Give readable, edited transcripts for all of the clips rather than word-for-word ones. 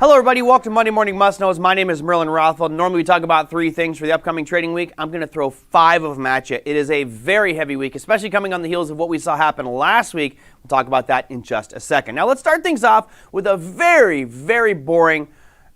Hello everybody, welcome to Monday Morning Must Knows. My name is Merlin Rothfeld. Normally we talk about 3 things for the upcoming trading week. I'm going to throw 5 of them at you. It is a very heavy week, especially coming on the heels of what we saw happen last week. We'll talk about that in just a second. Now let's start things off with a very, very boring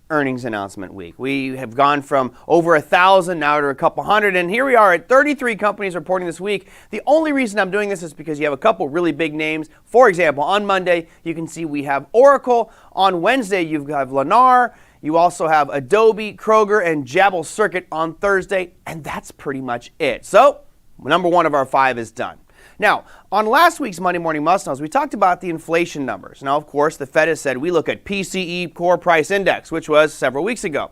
earnings announcement week. We have gone from over 1,000 now to a couple hundred, and here we are at 33 companies reporting this week. The only reason I'm doing this is because you have a couple really big names. For example, on Monday, you can see we have Oracle. On Wednesday, you have Lennar. You also have Adobe, Kroger, and Jabal Circuit on Thursday, and that's pretty much it. So, number 1 of our 5 is done. Now, on last week's Monday Morning Must Knows, we talked about the inflation numbers. Now, of course, the Fed has said we look at PCE, Core Price Index, which was several weeks ago.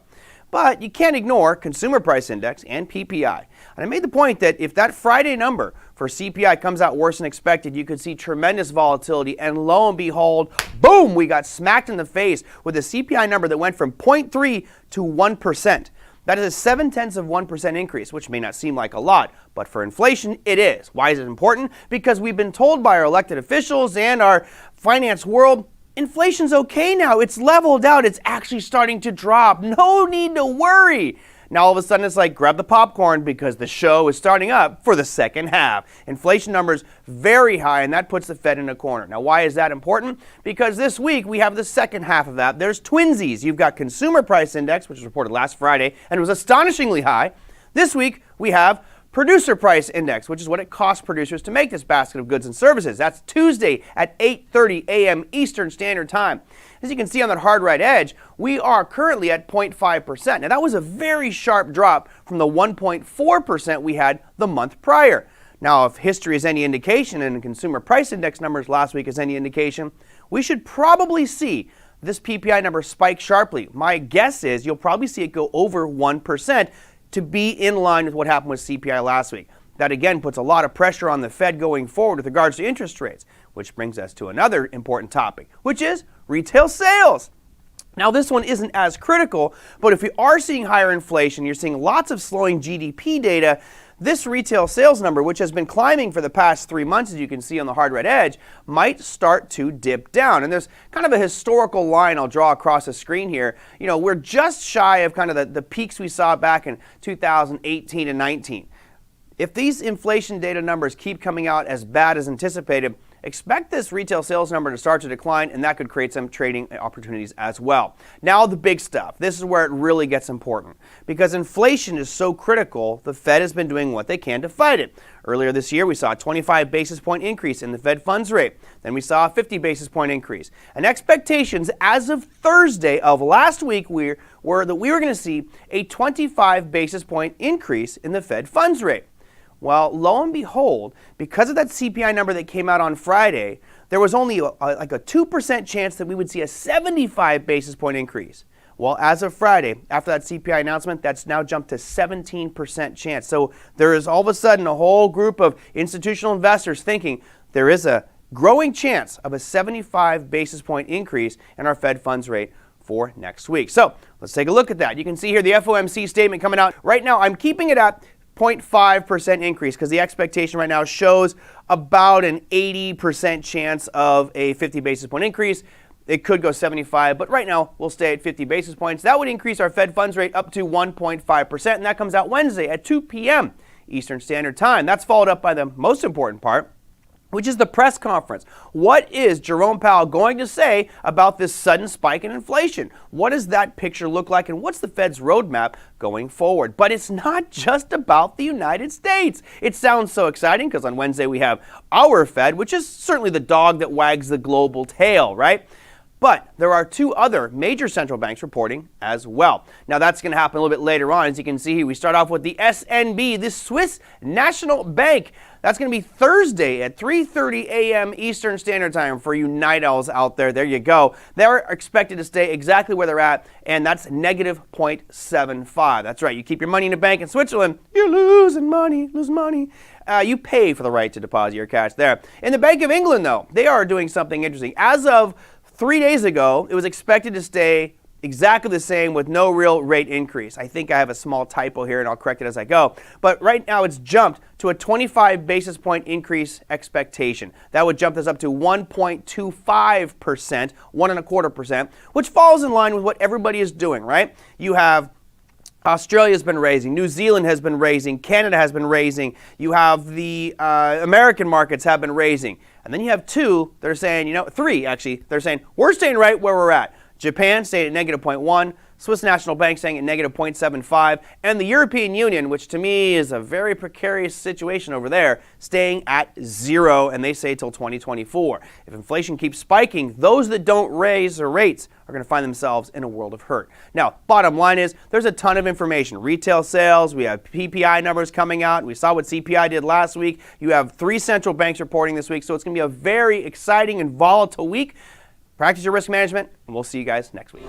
But you can't ignore Consumer Price Index and PPI. And I made the point that if that Friday number for CPI comes out worse than expected, you could see tremendous volatility. And lo and behold, boom, we got smacked in the face with a CPI number that went from 0.3 to 1%. That is a 0.7% increase, which may not seem like a lot, but for inflation, it is. Why is it important? Because we've been told by our elected officials and our finance world, inflation's okay now. It's leveled out. It's actually starting to drop. No need to worry. Now all of a sudden it's like grab the popcorn because the show is starting up for the second half. Inflation numbers very high, and that puts the Fed in a corner. Now why is that important? Because this week we have the second half of that. There's twinsies. You've got Consumer Price Index, which was reported last Friday and was astonishingly high. This week we have Producer Price Index, which is what it costs producers to make this basket of goods and services. That's Tuesday at 8:30 a.m. Eastern Standard Time. As you can see on that hard right edge, we are currently at 0.5%. Now that was a very sharp drop from the 1.4% we had the month prior. Now if history is any indication and the Consumer Price Index numbers last week is any indication, we should probably see this PPI number spike sharply. My guess is you'll probably see it go over 1%. To be in line with what happened with CPI last week. That again puts a lot of pressure on the Fed going forward with regards to interest rates, which brings us to another important topic, which is retail sales. Now this one isn't as critical, but if we are seeing higher inflation, you're seeing lots of slowing GDP data, this retail sales number, which has been climbing for the past 3 months, as you can see on the hard red edge, might start to dip down. And there's kind of a historical line I'll draw across the screen here. You know, we're just shy of kind of the peaks we saw back in 2018 and 19. If these inflation data numbers keep coming out as bad as anticipated, expect this retail sales number to start to decline, and that could create some trading opportunities as well. Now the big stuff. This is where it really gets important. Because inflation is so critical, the Fed has been doing what they can to fight it. Earlier this year, we saw a 25 basis point increase in the Fed funds rate. Then we saw a 50 basis point increase. And expectations as of Thursday of last week were that we were going to see a 25 basis point increase in the Fed funds rate. Well, lo and behold, because of that CPI number that came out on Friday, there was only like a 2% chance that we would see a 75 basis point increase. Well, as of Friday, after that CPI announcement, that's now jumped to 17% chance. So there is all of a sudden a whole group of institutional investors thinking there is a growing chance of a 75 basis point increase in our Fed funds rate for next week. So let's take a look at that. You can see here the FOMC statement coming out. Right now, I'm keeping it at 0.5% increase because the expectation right now shows about an 80% chance of a 50 basis point increase. It could go 75, but right now we'll stay at 50 basis points. That would increase our Fed funds rate up to 1.5%, and that comes out Wednesday at 2 p.m. Eastern Standard Time. That's followed up by the most important part, which is the press conference. What is Jerome Powell going to say about this sudden spike in inflation? What does that picture look like, and what's the Fed's roadmap going forward? But it's not just about the United States. It sounds so exciting because on Wednesday we have our Fed, which is certainly the dog that wags the global tail, right? But there are 2 other major central banks reporting as well. Now that's going to happen a little bit later on. As you can see here, we start off with the SNB, the Swiss National Bank. That's going to be Thursday at 3:30 a.m. Eastern Standard Time for you night owls out there. There you go. They're expected to stay exactly where they're at, and that's negative 0.75. That's right. You keep your money in a bank in Switzerland, you're losing money, you pay for the right to deposit your cash there. In the Bank of England, though, they are doing something interesting. As of 3 days ago, it was expected to stay exactly the same with no real rate increase. I think I have a small typo here and I'll correct it as I go. But right now it's jumped to a 25 basis point increase expectation. That would jump this up to 1.25%, 1.25%, which falls in line with what everybody is doing, right? You have Australia's been raising, New Zealand has been raising, Canada has been raising, you have the American markets have been raising. And then you have two, they're saying, three actually, they're saying, we're staying right where we're at. Japan staying at negative 0.1, Swiss National Bank staying at negative 0.75, and the European Union, which to me is a very precarious situation over there, staying at 0, and they say till 2024. If inflation keeps spiking, those that don't raise their rates are going to find themselves in a world of hurt. Now, bottom line is there's a ton of information. Retail sales, we have PPI numbers coming out. We saw what CPI did last week. You have 3 central banks reporting this week, so it's going to be a very exciting and volatile week. Practice your risk management, and we'll see you guys next week.